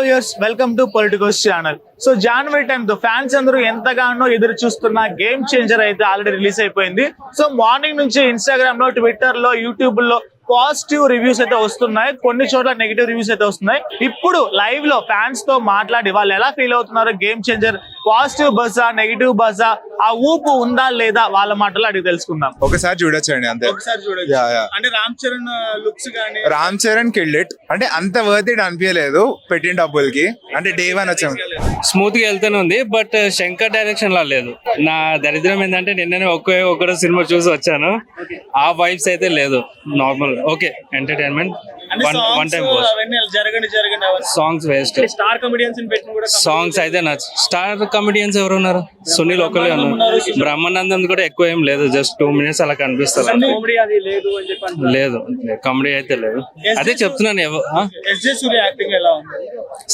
Viewers, welcome to Politicos channel. So January 10th fans అందరూ ఎంతగానో ఎదురు చూస్తున్న గేమ్ చేంజర్ అయితే ఆల్రెడీ రిలీజ్ అయిపోయింది. సో మార్నింగ్ నుంచి ఇన్స్టాగ్రామ్ లో, ట్విట్టర్ లో, యూట్యూబ్ లో పాజిటివ్ రివ్యూస్ అయితే వస్తున్నాయి, కొన్ని చోట్ల నెగిటివ్ రివ్యూస్ అయితే వస్తున్నాయి. ఇప్పుడు లైవ్ లో ఫ్యాన్స్ తో మాట్లాడి వాళ్ళు ఎలా ఫీల్ అవుతున్నారు, గేమ్ చేంజర్ పాజిటివ్ బజా, నెగిటివ్ బజా, ఆ ఊపు ఉందా లేదా వాళ్ళ మాటలు అడిగి తెలుసుకుందాం. ఒకసారి చూడొచ్చండి అంతే. ఒకసారి చూడొచ్చు. అంటే రామ్ చరణ్ లుక్స్ గానీ, రామ్ చరణ్ కిల్డ్ ఇట్. అంటే అంత వర్త్ ఇట్ అనిపించలేదు పెట్టిన డబ్బులకి. అంటే డే వన్ వచ్చాము, స్మూత్ గా వెళ్తూనే ఉంది, బట్ శంకర్ డైరెక్షన్ లా లేదు. నా దరిద్రం ఏంటంటే నిన్ననే ఒక్కడో సినిమా చూసి వచ్చాను, ఆ వైబ్స్ అయితే లేదు. Normal okay, entertainment, one time songs waste. Star comedians songs అయితే స్టార్ కమెడియన్స్ ఎవరు ఉన్నారు? సునీల్ ఒకళ్ళే ఉన్నారు. బ్రహ్మానందం కూడా ఎక్కువ ఏం లేదు, జస్ట్ 2 minutes అలా కనిపిస్తారు. లేదు, కామెడీ అయితే లేదు. అదే చెప్తున్నాను,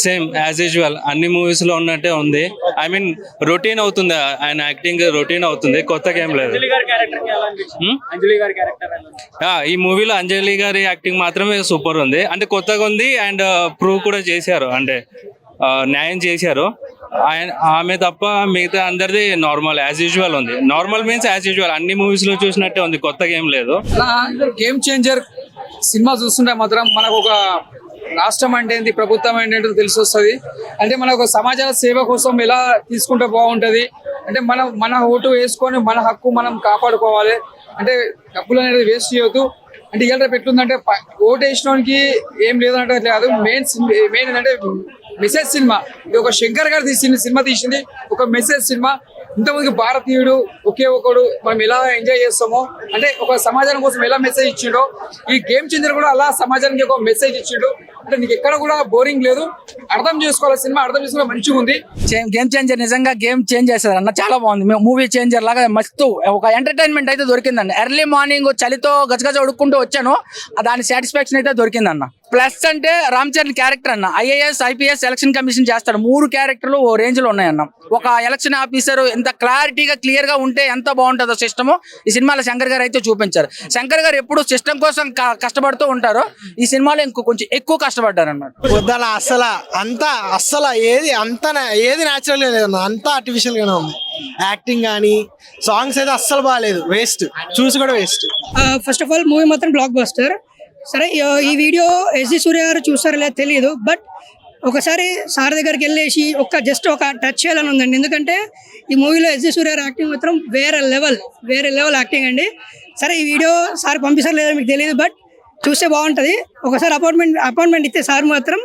సేమ్ యాజ్ యూజువల్ అన్ని మూవీస్ లో ఉన్నట్టే ఉంది. ఐ మీన్ రొటీన్ అవుతుంది, ఆయన యాక్టింగ్ రొటీన్ అవుతుంది, కొత్తగా ఏం లేదు. ఈ మూవీలో అంజలి గారి యాక్టింగ్ మాత్రమే సూపర్ ఉంది, అంటే కొత్తగా ఉంది. అండ్ ప్రూవ్ కూడా చేశారు, అంటే న్యాయం చేశారు. ఆమె తప్ప మిగతా అందరిది నార్మల్ యాజ్ యూజువల్ ఉంది. నార్మల్ మీన్స్ యాజ్ యూజువల్ అన్ని మూవీస్ లో చూసినట్టే ఉంది, కొత్తగా ఏం లేదు. గేమ్ చేంజర్ సినిమా చూస్తుంటే మాత్రం మనకు ఒక రాష్ట్రం అంటే ఏంటి, ప్రభుత్వం ఏంటంటే తెలిసి వస్తుంది. అంటే మన ఒక సమాజ సేవ కోసం ఎలా తీసుకుంటే బాగుంటుంది, అంటే మన ఓటు వేసుకొని మన హక్కు మనం కాపాడుకోవాలి. అంటే డబ్బులు అనేది వేస్ట్ చేయొద్దు. అంటే ఇవాళ రేపు ఎట్లుందంటే ఓటు వేసినోనికి ఏం లేదంటే కాదు, మెయిన్ ఏంటంటే మెసేజ్ సినిమా. ఇది ఒక శంకర్ గారు సినిమా తీసింది, ఒక మెసేజ్ సినిమా. ఇంతమందికి భారతీయుడు ఒకే ఒకడు, మనం ఎలా ఎంజాయ్ చేస్తామో, అంటే ఒక సమాజం కోసం ఎలా మెసేజ్ ఇచ్చిండో, ఈ గేమ్ చేంజర్ కూడా అలా సమాజానికి ఒక మెసేజ్ ఇచ్చిండు. అంటే నీకు ఎక్కడ కూడా బోరింగ్ లేదు, అర్థం చేసుకోవాలి సినిమా, అర్థం చేసుకోవాలి, మంచిగా ఉంది. గేమ్ చేంజర్ నిజంగా గేమ్ చేంజ్ చేశారు అన్న, చాలా బాగుంది. మూవీ చేంజర్ లాగా మస్తు ఒక ఎంటర్టైన్మెంట్ అయితే దొరికిందండి. ఎర్లీ మార్నింగ్ చలితో గజగజ ఉడుక్కుంటూ వచ్చాను, దాని సాటిస్ఫాక్షన్ అయితే దొరికిందన్న. ప్లస్ అంటే రామ్ చరణ్ క్యారెక్టర్ అన్న, IAS, IPS ఎలక్షన్ కమిషన్ చేస్తాడు. 3 క్యారెక్టర్లు ఓ రేంజ్ లో ఉన్నాయన్న. ఒక ఎలక్షన్ ఆఫీసర్ ఎంత క్లారిటీగా క్లియర్ గా ఉంటే ఎంత బాగుంటుందో సిస్టమ్, ఈ సినిమాలో శంకర్ గారు అయితే చూపించారు. శంకర్ గారు ఎప్పుడు సిస్టమ్ కోసం కష్టపడుతూ ఉంటారు, ఈ సినిమాలో ఇంకో కొంచెం ఎక్కువ కష్టపడ్డారు అన్నమాట. వద్దాల అస్సలు ఏది న్యాచురల్ గా లేదు, అంతా ఆర్టిఫిషియల్ గానే ఉంది. యాక్టింగ్ కానీ సాంగ్స్ అయితే అస్సలు బాగాలేదు, వేస్ట్, చూసి కూడా waste. First of all movie మాత్రం బ్లాక్ బస్టర్. సరే, ఈ వీడియో SD సూర్య గారు చూస్తారో లేదో తెలియదు, బట్ ఒకసారి సార్ దగ్గరికి వెళ్ళేసి జస్ట్ ఒక టచ్ చేయాలని ఉందండి. ఎందుకంటే ఈ మూవీలో SD సూర్య గారు యాక్టింగ్ మాత్రం వేరే లెవెల్ యాక్టింగ్ అండి. సరే, ఈ వీడియో సార్ పంపిస్తారు లేదో మీకు తెలియదు, బట్ చూస్తే బాగుంటుంది. ఒకసారి అపాయింట్మెంట్ ఇస్తే సార్ మాత్రం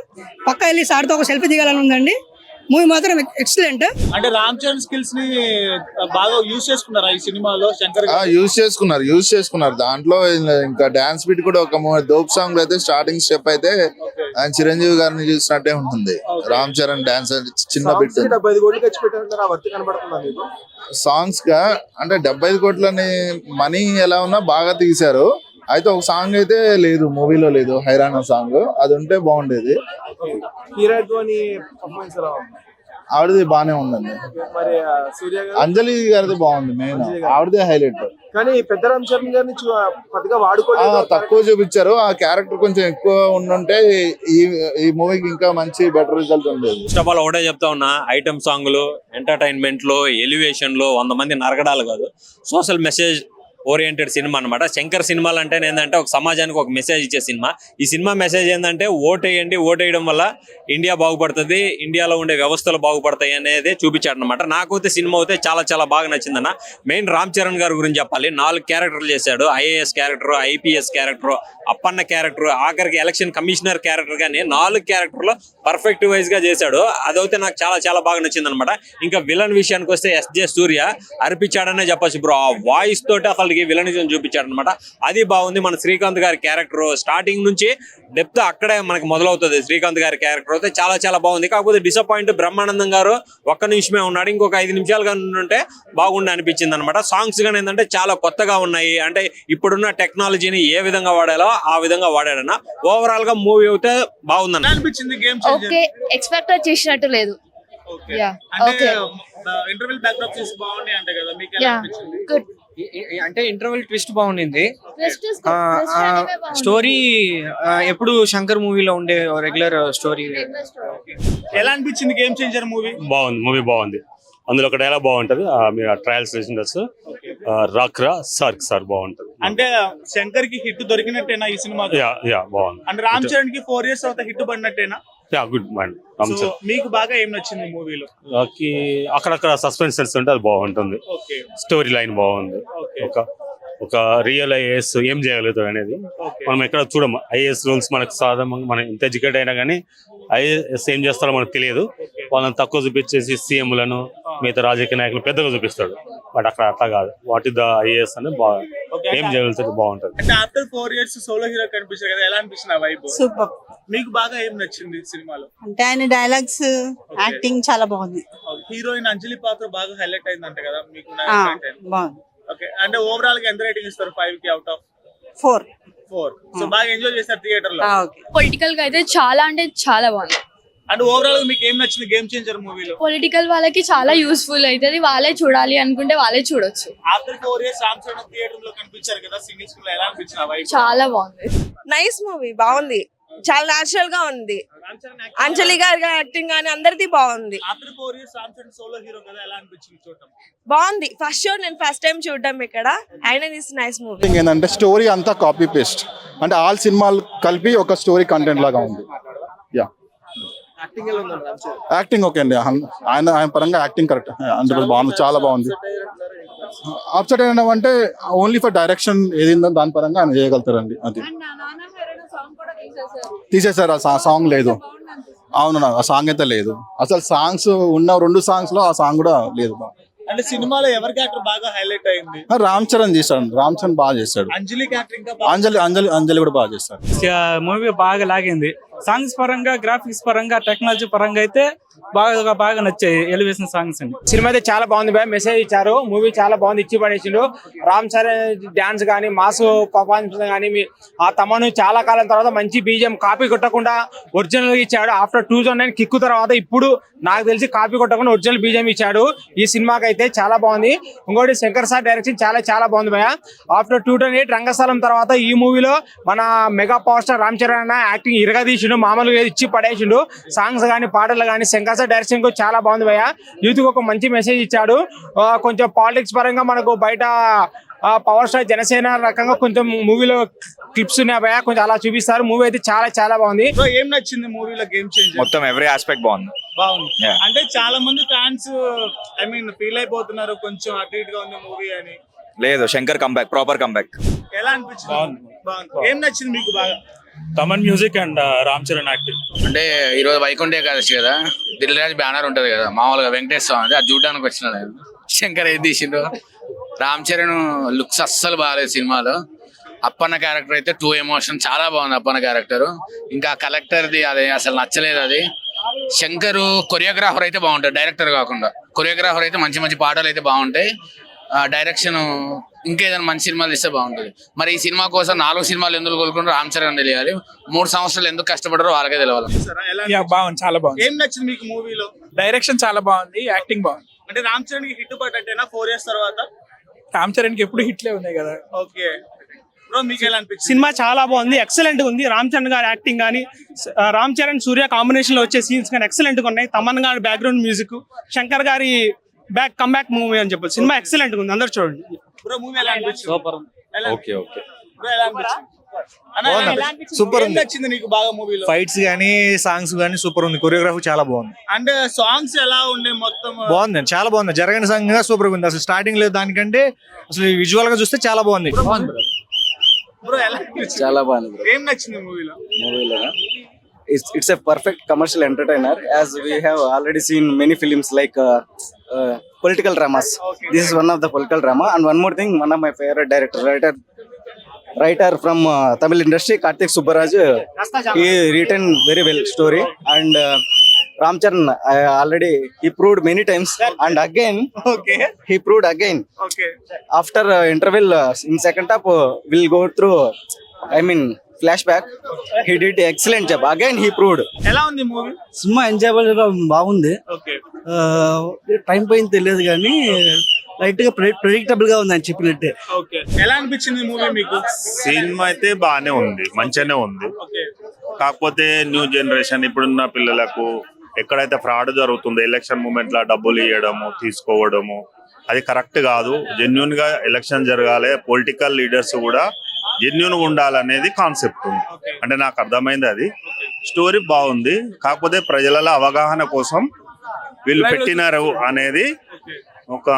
పక్కా వెళ్ళి సార్తో ఒక సెల్ఫీ దిగాలని ఉందండి. మూవీ మాత్రం ఎక్సలెంట్. అంటే రామ్ చరణ్ స్కిల్స్ ని బాగా యూజ్ చేసుకున్నారా ఈ సినిమాలో శంకర్ గారు? యూజ్ చేసుకున్నారు. దాంట్లో ఇంకా డాన్స్ బిట్ కూడా ఒక దోప్ సాంగ్ అయితే స్టార్టింగ్ స్టెప్ అయితే ఆయన చిరంజీవి గారిని చూసినట్టే ఉంటుంది. రామ్ చరణ్ డాన్స్ చిన్న బిట్. 75 కోట్లు ఖర్చు పెట్టారంటారు, ఆ వర్తి కనబడుతుందా మీకు? సాంగ్స్ గా అంటే 75 కోట్లని మనీ ఎలా ఉన్నా బాగా తీశారు. అయితే ఒక సాంగ్ అయితే లేదు, మూవీలో లేదు, హైరానా సాంగ్. అది ఉంటే బాగుండేది. ఆవిడది బానే ఉందండి. అంజలి గారిది బాగుంది, మెయిన్ ఆవిడదే హైలైట్. కానీ పెద్ద రామ్ చరణ్ గారిని పెద్దగా వాడుకోలేదు, తక్కువ చూపించారు. ఆ క్యారెక్టర్ కొంచెం ఎక్కువ ఉండుంటే ఈ మూవీకి ఇంకా మంచి బెటర్ రిజల్ట్ ఉండేది. ఫస్ట్ ఆఫ్ ఆల్ ఒకటే చెప్తా ఉన్నా, ఐటమ్ సాంగ్లు, ఎంటర్టైన్మెంట్ లో, ఎలివేషన్ లో 100 మంది నరకడాలు కాదు, సోషల్ మెసేజ్ ఓరియంటెడ్ సినిమా అనమాట. శంకర్ సినిమాలు అంటే ఏంటంటే ఒక సమాజానికి ఒక మెసేజ్ ఇచ్చే సినిమా. ఈ సినిమా మెసేజ్ ఏంటంటే ఓటేయండి, ఓటేయడం వల్ల ఇండియా బాగుపడుతుంది, ఇండియాలో ఉండే వ్యవస్థలు బాగుపడతాయి అనేది చూపించాడు అనమాట. నాకైతే సినిమా అయితే చాలా చాలా బాగా నచ్చిందన్న. మెయిన్ రామ్ చరణ్ గారి గురించి చెప్పాలి. 4 క్యారెక్టర్లు చేశాడు. IAS character, IPS character, Appanna character, ఆఖరికి ఎలక్షన్ కమిషనర్ క్యారెక్టర్, కానీ 4 క్యారెక్టర్లు పర్ఫెక్ట్ వైజ్ గా చేశాడు. అదైతే నాకు చాలా చాలా బాగా నచ్చింది అనమాట. ఇంకా విలన్ విషయానికి వస్తే SD సూర్య అర్పించాడనే చెప్పచ్చు బ్రో. ఆ వాయిస్ తోటి అసలు విలనిజం చూపించాడు అనమాట, అది బాగుంది. మన శ్రీకాంత్ గారి క్యారెక్టర్ స్టార్టింగ్ నుంచి డెప్త్ అక్కడే మనకి మొదలవుతుంది. శ్రీకాంత్ గారి క్యారెక్టర్ అయితే చాలా చాలా బాగుంది. కాకపోతే డిసప్పాయింట్ బ్రహ్మానందం గారు 1 నిమిషమే ఉన్నాడు, ఇంకొక 5 నిమిషాలుగా ఉంటే బాగుండి అనిపించింది అనమాట. సాంగ్స్ గానీ ఏంటంటే చాలా కొత్తగా ఉన్నాయి, అంటే ఇప్పుడున్న టెక్నాలజీని ఏ విధంగా వాడాలో ఆ విధంగా వాడాడన్న. ఓవరాల్ గా మూవీ అయితే బాగుందన్న అనిపించింది. గేమ్ ఓకే, ఎక్స్పెక్ట్ చేసినట్టు లేదు. ఇంటర్వెల్ బ్యాక్డ్రాప్ చేసి బాగుంది అంటే కదా, మీకు ఎలా అనిపించింది? గుడ్. అంటే ఇంటర్వెల్ ట్విస్ట్ బాగుంది. స్టోరీ ఎప్పుడు శంకర్ మూవీలో ఉండే రెగ్యులర్ స్టోరీ. ఎలా అనిపించింది గేమ్ చేంజర్ మూవీ? బాగుంది, మూవీ బాగుంది. అందులో ఒక డైలాగ్ బాగుంటది, మీరు ట్రయల్స్ చేసిండొచ్చు. రాక్రా సార్ బాగుంటది. అంటే శంకర్ కి హిట్ దొరికినట్టేనా ఈ సినిమా? యా బాగుంది. అంటే రామ్ చరణ్ కి 4 years తర్వాత హిట్ పడినట్టేనా? Good mind. సో మీకు బాగా ఏం నచ్చింది మూవీలో? అక్కడక్కడ సస్పెన్స్ ఉంటే అది బాగుంటుంది. ఓకే, స్టోరీ లైన్ బాగుంది. ఒక రియల్ ఐఏఎస్ ఏం చేయగలుగుతాడు అనేది మనం ఎక్కడ చూడము. ఐఏఎస్ రూల్స్ మనకు సాధారణంగా మనం ఎంత ఎడ్యుకేట్ అయినా కానీ ఐఏఎస్ ఏం చేస్తారో మనకు తెలియదు. వాళ్ళని తక్కువ చూపించేసి సీఎంలను మిగతా రాజకీయ నాయకులు పెద్దగా చూపిస్తాడు. బట్ అక్కడ అట్లా కాదు. వాట్ ఇస్ ద ఐఏఎస్ అనేది ఏం చేయగలుగుతుంది బాగుంటుంది. అంటే ఆఫ్టర్ 4 years సోలో హీరో కనిపించారు కదా, ఎలా అనిపిస్తుంది ఆ వైబ్? సూపర్. మీకు బాగా ఏం నచ్చింది సినిమాలో? అంటే ఆయన డైలాగ్స్, యాక్టింగ్ చాలా బాగుంది. హీరోయిన్ అంజలి పాత్ర బాగా హైలైట్ అయిందంట కదా మీకు? బాగుంది. ఓకే, అంటే ఓవరాల్ గా ఎంత రేటింగ్ ఇస్తారు 5 కి అవుట్ ఆఫ్ 4? సో బాగా ఎంజాయ్ చేస్తారు థియేటర్ లో? పొలిటికల్ గా అయితే చాలా అంటే చాలా బాగుంది. అంటే ఓవరాల్ గా మీకు ఏం నచ్చింది గేమ్ చేంజర్ మూవీలో? పొలిటికల్ వాళ్ళకి చాలా యూస్ఫుల్ అవుతుంది. వాళ్ళే చూడాలి అనుకుంటే వాళ్ళే చూడొచ్చు. After 4 years Ram Charan theatre లో కనిపించారు కదా సింగిల్ స్క్రీన్ లో, ఎలా అనిపించింది ఆ వైబ్? చాలా బాగుంది. నైస్ మూవీ, బాగుంది. చాలా నేచురల్ గా ఉంది. అంజలి గారి యాక్టింగ్ కానీ అందరిది బాగుంది. After 4 years Ram Charan solo hero కదా, ఎలా అనిపించింది చూడటం? బాగుంది. ఫస్ట్ షో నేను ఫస్ట్ టైం చూడటం ఇక్కడ. ఆయన దిస్ నైస్ మూవీ. ఏంటంటే స్టోరీ అంతా కాపీ పేస్ట్, అంటే ఆల్ సినిమాలు కలిపి ఒక స్టోరీ కంటెంట్ లాగా ఉంది. యా, యాక్టింగ్ ఓకే అండి. ఆయన పరంగా యాక్టింగ్ కరెక్ట్, అంటే బాగుంది, చాలా బాగుంది. అప్సెట్ అయినా అంటే ఓన్లీ ఫర్ డైరెక్షన్ ఏదిందో దాని పరంగా ఆయన చేయగలుగుతారండి. అది తీసేసారు, ఆ సాంగ్ లేదు. అవును, ఆ సాంగ్ అయితే లేదు. అసలు సాంగ్స్ ఉన్న 2 songs లో ఆ సాంగ్ కూడా లేదు. అంటే సినిమాలో ఎవరి క్యారెక్టర్ బాగా హైలైట్ అయింది? రామ్ చరణ్ చేశాడు, రామ్ చరణ్ బాగా చేశాడు. అంజలి క్యారెక్టర్ ఇంకా అంజలి కూడా బాగా చేశాడు. మూవీ బాగా లాగింది. సాంగ్స్ పరంగా, గ్రాఫిక్స్ పరంగా, టెక్నాలజీ పరంగా అయితే బాగా నచ్చాయి. ఎలివేషన్ సాంగ్స్ అండి. సినిమా అయితే చాలా బాగుంది బాయ్. మెసేజ్ ఇచ్చారు, మూవీ చాలా బాగుంది, ఇచ్చి పడేసిండు. రామ్ చరణ్ డాన్స్ కానీ, మాస్ పర్ఫార్మెన్స్ కానీ, ఆ తమను చాలా కాలం తర్వాత మంచి బీజిఎం కాపీ కొట్టకుండా ఒరిజినల్ ఇచ్చాడు. ఆఫ్టర్ 2009 కిక్కు తర్వాత ఇప్పుడు నాకు తెలిసి కాపీ కొట్టకుండా ఒరిజినల్ బీజిఎం ఇచ్చాడు. ఈ సినిమాకి అయితే చాలా బాగుంది. ఇంకోటి శంకర్ సార్ డైరెక్షన్ చాలా బాగుంది భయ. ఆఫ్టర్ 2008 రంగస్థలం తర్వాత ఈ మూవీలో మన mega power star Ram Charan అన్న యాక్టింగ్ ఇరగదీసిండు, మామూలుగా ఇచ్చి పడేసిండు. సాంగ్స్ కానీ, పాటలు కానీ శంకర్ సార్ డైరెక్షన్ చాలా బాగుంది భయ. యూత్ కి ఒక మంచి మెసేజ్ ఇచ్చాడు. కొంచెం పాలిటిక్స్ పరంగా మనకు బయట పవర్ స్టార్ జనసేన రకంగా కొంచెం మూవీలో క్లిప్స్ ఉన్నాయి భయ, కొంచెం అలా చూపిస్తారు. మూవీ అయితే చాలా బాగుంది. ఏం నచ్చింది మూవీలో గేమ్ చేంజర్? మొత్తం ఎవ్రీ ఆస్పెక్ట్ బాగుంది. అంటే చాలా మంది ఫ్యాన్స్ ఫీల్ అయిపోతున్నారు కొంచెం అటు ఇటుగా ఉంది మూవీ అని. లేదు, శంకర్ కంబ్యాక్, ప్రాపర్ కంబ్యాక్. ఎలా అనిపించింది? బాగుంది. ఏం నచ్చింది మీకు బాగా? Thaman music and Ram Charan acting. అంటే ఈరోజు వైకుంఠ ఏకాదశి కదా, దిల్ రాజు బ్యానర్ ఉంటది కదా, మామూలుగా వెంకటేశ్వర స్వామి, అది చూడడానికి వచ్చిన నేను. శంకర్ ఏది తీసిండు. రామ్ చరణ్ లుక్స్ అస్సలు బాగాలేదు సినిమాలో. అప్పన్న క్యారెక్టర్ అయితే టూ ఎమోషన్, చాలా బాగుంది అప్పన్న క్యారెక్టర్. ఇంకా కలెక్టర్ది అది అసలు నచ్చలేదు. అది శంకర్ కొరియోగ్రాఫర్ అయితే బాగుంటాడు, డైరెక్టర్ కాకుండా. కొరియోగ్రాఫర్ అయితే మంచి పాటలు అయితే బాగుంటాయి. డైరెక్షన్ ఇంకేదైనా మంచి సినిమాలు ఇస్తే బాగుంటుంది. మరి ఈ సినిమా కోసం 4 సినిమాలు ఎందుకు కోలుకుంటారో రామ్ చరణ్ తెలియాలి. 3 సంవత్సరాలు ఎందుకు కష్టపడారో వాళ్ళకే తెలియాలి. బాగుంది, చాలా బాగుంది. ఏం నచ్చింది మీకు మూవీలో? డైరెక్షన్ చాలా బాగుంది, యాక్టింగ్ బాగుంది. అంటే రామ్ చరణ్ కి హిట్ పడ్డట్టేనా 4 years తర్వాత? రామ్ చరణ్ కి ఎప్పుడు హిట్లే ఉన్నాయి కదా. ఓకే బ్రో, మీకు ఎలా అనిపించింది? సినిమా చాలా బాగుంది, ఎక్సలెంట్ గా ఉంది. రామ్ చరణ్ గారి యాక్టింగ్ కానీ, రామ్ చరణ్ సూర్య కాంబినేషన్ లో వచ్చే సీన్స్ కానీ ఎక్సలెంట్ గా ఉన్నాయి. తమన్ గారి బ్యాక్గ్రౌండ్ మ్యూజిక్, శంకర్ గారి కంబ్యాక్ మూవీ అని చెప్పొచ్చు. సినిమా ఎక్సలెంట్ గా ఉంది, అందరు చూడండి. బ్రో మూవీ ఎలా అనిపించింది? సూపర్. ఓకే బ్రో ఎలా అనిపించింది? సూపర్ ఉంది. నచ్చింది నీకు బాగా మూవీలో? ఫైట్స్ గానీ, సాంగ్స్ గానీ సూపర్ ఉంది. కొరియోగ్రఫీ చాలా బాగుంది. అంటే సాంగ్స్ ఎలా ఉండే మొత్తం? బాగుంది, చాలా బాగుంది. జరగని సాంగ్ సూపర్ ఉంది. అసలు స్టార్టింగ్ లేదు దానికంటే అసలు విజువల్ గా చూస్తే చాలా బాగుంది. బ్రో ఎలా అనిపించింది? చాలా బాగుంది. ఏం నచ్చింది మూవీలో? It's a perfect commercial entertainer, as we have already seen many films like political dramas. This is one of the political drama. And one more thing, one of my favorite writer from Tamil industry, Karthik Subbaraj, he written very well story. And Ram Charan already he proved many times, and again he proved again. After interval in second half we'll go through, flashback. He did excellent job. Again he proved. ఎలా ఉంది movie? Cinema enjoyable గా బాగుంది. Time పోయింది తెలియదు కానీ light గా predictable గా ఉంది అని చెప్పినట్టే. ఎలా అనిపించింది మూవీ మీకు? సినిమా అయితే బాగానే ఉంది, మంచిగానే ఉంది. కాకపోతే న్యూ జనరేషన్ ఇప్పుడున్న పిల్లలకు ఎక్కడైతే ఫ్రాడ్ జరుగుతుందో ఎలక్షన్ మూమెంట్ లో డబ్బులు ఇవ్వడము తీసుకోవడము అది కరెక్ట్ కాదు. జెన్యున్ గా ఎలక్షన్ జరగాలి, పొలిటికల్ లీడర్స్ కూడా జెన్యున్ గా ఉండాలనేది కాన్సెప్ట్ ఉంది. అంటే నాకు అర్థమైంది అది. స్టోరీ బాగుంది, కాకపోతే ప్రజలలో అవగాహన కోసం వీళ్ళు పెట్టినారు అనేది ఒక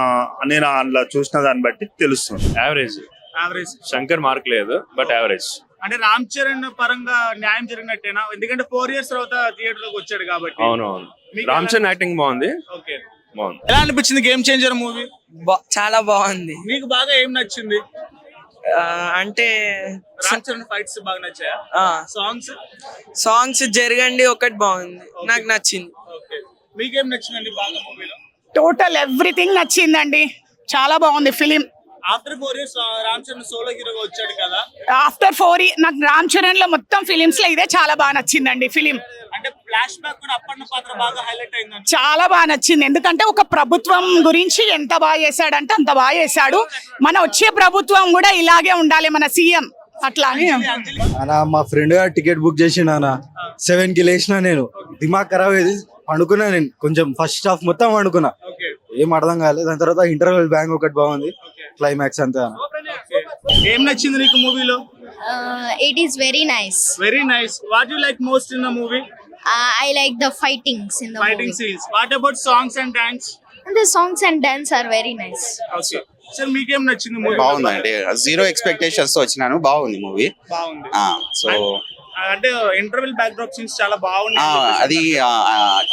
నేను అందులో చూసిన దాన్ని బట్టి తెలుస్తుంది. Average average. శంకర్ మార్క్ లేదు, బట్ యావరేజ్. అంటే రామ్ చరణ్ పరంగా న్యాయం జరిగినట్టేనా? ఎందుకంటే 4 years తర్వాత థియేటర్ లోకి వచ్చాడు కాబట్టి. అవునవును, రామ్ చరణ్ యాక్టింగ్ బాగుంది. ఓకే, బాగుంది. ఎలా అనిపించింది గేమ్ చేంజర్ మూవీ? చాలా బాగుంది. మీకు బాగా ఏం నచ్చింది? అంటే రామ్ చరణ్ ఫైట్స్ బాగా నచ్చాయా? సాంగ్స్ సాంగ్స్ జరగండి ఒకటి బాగుంది, నాకు నచ్చింది. ఓకే, మీకేం నచ్చిందండి బాగా మూవీలో? టోటల్ ఎవ్రీథింగ్ నచ్చిందండి, చాలా బాగుంది film. After 4 years Ram Charan solo హీరోగా వచ్చాడు కదా. ఆఫ్టర్ 4 నాకు రామ్ చరణ్ లో మొత్తం ఫిలిమ్స్ లో ఇదే చాలా బాగా నచ్చిందండి ఫిలిం. అంటే ఫ్లాష్ బ్యాక్ కూడా అప్పన్న పాత్ర బాగా హైలైట్ అయిందండి. చాలా బాగా నచ్చింది, ఎందుకంటే ఒక ప్రభుత్వం గురించి ఎంత బాగా చేశాడంటే అంత బాగా చేశాడు. మన వచ్చే ప్రభుత్వం కూడా ఇలాగే ఉండాలి, మన సీఎం అట్లా అని. అన్న మా ఫ్రెండ్ గారు టికెట్ బుక్ చేసిండు అన్న. 7 కి లేచిన, నేను దిమాగ్ ఖరాబ్ అయ్యేది, పండుకున్నా. నేను కొంచెం ఫస్ట్ హాఫ్ మొత్తం పండుకున్నా, ఏం అర్థం కాలేదు. దాని తర్వాత ఇంటర్వెల్ బ్యాంక్ ఒకటి బాగుంది, క్లైమాక్స్ అంతే అన్న. ఏం నచ్చింది నీకు మూవీలో? It is very nice. Very nice. What you like most in the movie? I like the fightings in the Fighting movie. scenes. What about songs and dance? And the songs and dance are very nice. Okay. Sir మీకేం నచ్చింది movie? బాగుందండి, 0 expectations తో వచ్చినాను. బాగుంది movie. బాగుంది. So అంటే interval back drop scenes చాలా బాగున్నాయి. అది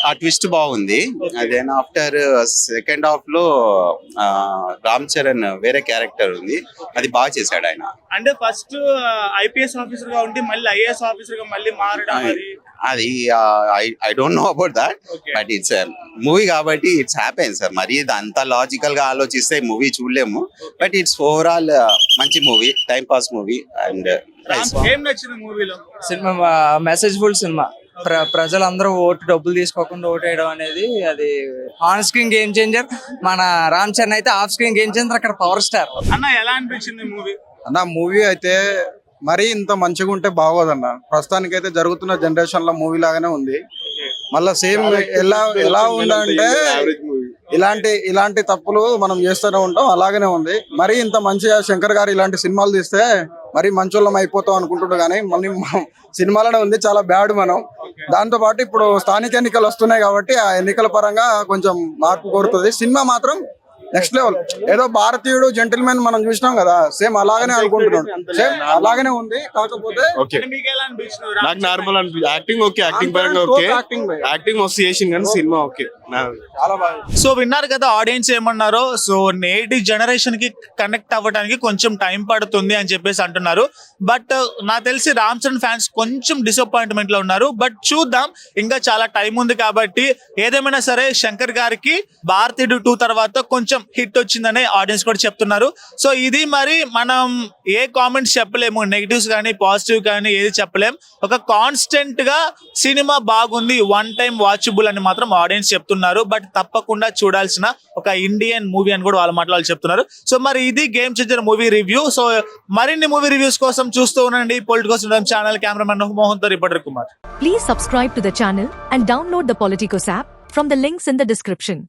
ఆ ట్విస్ట్ బాగుంది. దెన్ ఆఫ్టర్ సెకండ్ హాఫ్ లో రామ్ చరణ్ వేరే క్యారెక్టర్ ఉంది, అది బాగా చేశాడు ఆయన. అంటే ఫస్ట్ ఐపీఎస్ ఆఫీసర్ గా ఉండి మళ్ళీ ఐఏఎస్ ఆఫీసర్ గా మళ్ళీ మారడం అది I don't know about that, but it's movie కాబట్టి ఇట్స్ హ్యాపెన్ సార్. మరి ఇది అంత లాజికల్ గా ఆలోచిస్తే మూవీ చూడలేము, బట్ ఇట్స్ ఓవరాల్ మంచి movie, time pass movie. And ఏం నచ్చింది మూవీలో? Cinema message full cinema. ప్రజలందరూ డబ్బులు తీసుకోకుండా ఓటేయడం అనేది అది ఆన్ స్క్రీన్ గేమ్ చేంజర్. మన రామ్ చరణ్ అయితే ఆఫ్ స్క్రీన్ గేమ్ చేంజర్, అక్కడ పవర్ స్టార్. అన్న ఎలా అనిపించింది మూవీ? అన్న మూవీ అయితే మరీ ఇంత మంచిగా ఉంటే బాగోదన్న. ప్రస్తుతానికి అయితే జరుగుతున్న జనరేషన్ లో మూవీ లాగానే ఉంది. మళ్ళా సేమ్ ఎలా ఉందంటే ఇలాంటి తప్పులు మనం చేస్తూనే ఉంటాం, అలాగనే ఉంది. మరీ ఇంత మంచిగా శంకర్ గారు ఇలాంటి సినిమాలు తీస్తే మరీ మంచోళ్ళం అయిపోతాం అనుకుంటున్నాడు, కానీ మళ్ళీ సినిమాలోనే ఉంది చాలా బ్యాడ్. మనం దాంతో పాటు ఇప్పుడు స్థానిక ఎన్నికలు వస్తున్నాయి కాబట్టి ఆ ఎన్నికల పరంగా కొంచెం మార్పు కోరుతుంది. సినిమా మాత్రం నెక్స్ట్ లెవెల్. ఏదో భారతీయుడు జెంటిల్మెన్ మనం చూసినాం కదా, సేమ్ అలాగనే అనుకుంటున్నాడు, సేమ్ అలాగనే ఉంది. కాకపోతే మీకు ఎలా అనిపించింది? నాకు నార్మల్ అనిపించింది. యాక్టింగ్ ఓకే, యాక్టింగ్ పరంగా ఓకే, యాక్టింగ్ మస్తు చేసింది, కానీ సినిమా ఓకే, చాలా బాగా. సో విన్నారు కదా ఆడియన్స్ ఏమన్నారో. సో నేటి జనరేషన్ కి కనెక్ట్ అవ్వడానికి కొంచెం టైం పడుతుంది అని చెప్పేసి అంటున్నారు. బట్ నాకు తెలిసి రామ్ చరణ్ ఫ్యాన్స్ కొంచెం డిసప్పాయింట్మెంట్ లో ఉన్నారు. బట్ చూద్దాం, ఇంకా చాలా టైం ఉంది కాబట్టి. ఏదేమైనా సరే శంకర్ గారికి భారతీయుడు 2 తర్వాత కొంచెం హిట్ వచ్చిందని ఆడియన్స్ కూడా చెప్తున్నారు. సో ఇది మరి మనం ఏ కామెంట్స్ చెప్పలేము, నెగిటివ్స్ కానీ పాజిటివ్ కానీ ఏది చెప్పలేం. ఒక కాన్స్టెంట్ గా సినిమా బాగుంది, 1 time వాచబుల్ అని మాత్రం ఆడియన్స్ చెప్తున్నారు. బట్ తప్పకుండా చూడాల్సిన ఒక ఇండియన్ మూవీ అని కూడా వాళ్ళ మాటలు చెప్తున్నారు. సో మరి ఇది game changer movie review. So మరిన్ని మూవీ రివ్యూస్ కోసం చూస్తూ ఉండండి పొలిటికోస్ ఛానల్. కెమెరామెన్ మోహన్ తో reporter Kumar. Please subscribe to the channel and download the Politicos app from the links in the description.